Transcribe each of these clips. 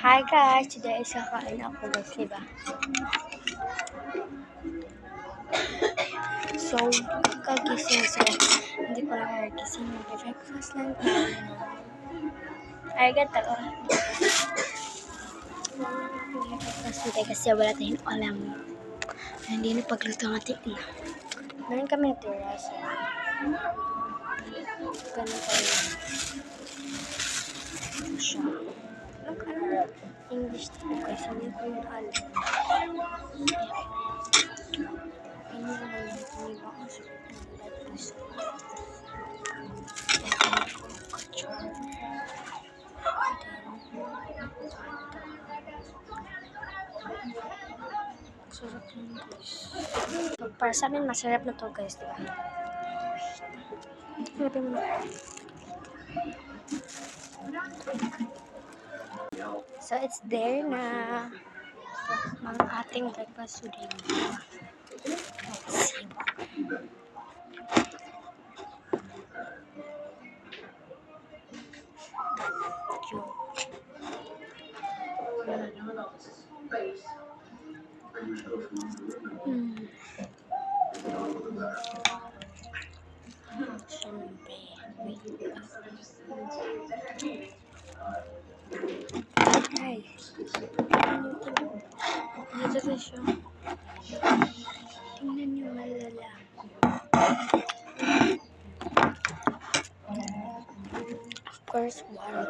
Hi guys! Today is kakain ako guys, diba? So, kagising. So, hindi ko lang kagising. Breakfast lang tayo. Ay, gato. Breakfast today kasi wala tayong alam. Hindi na pagluto ang ating ina. Meron kami natira. So, ganun tayo. Siya. English dito kasi hindi ko yung alam. Ini naman yung pinibakasok ng lettuce. Sarap yun guys. So, para sa amin masarap na to guys, diba? Hanapin mo na. So, it's there na ang ating breakfast today. Let's see. Siyempre, wait. Ay, ito na siya. Tingnan niyo, malala. Of course, water.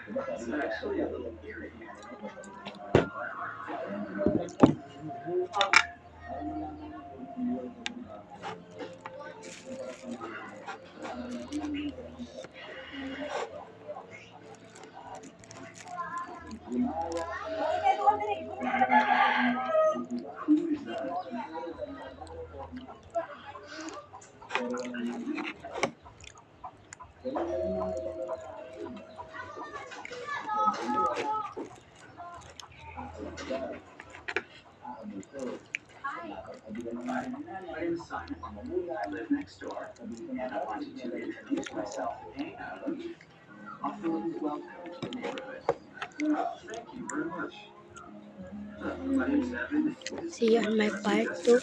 It's actually a little eerie. My name is Simon. I live next door, and I wanted to introduce myself and offer a welcome to the neighborhood. Thank you very much. My name is Evan. See you on my part 2.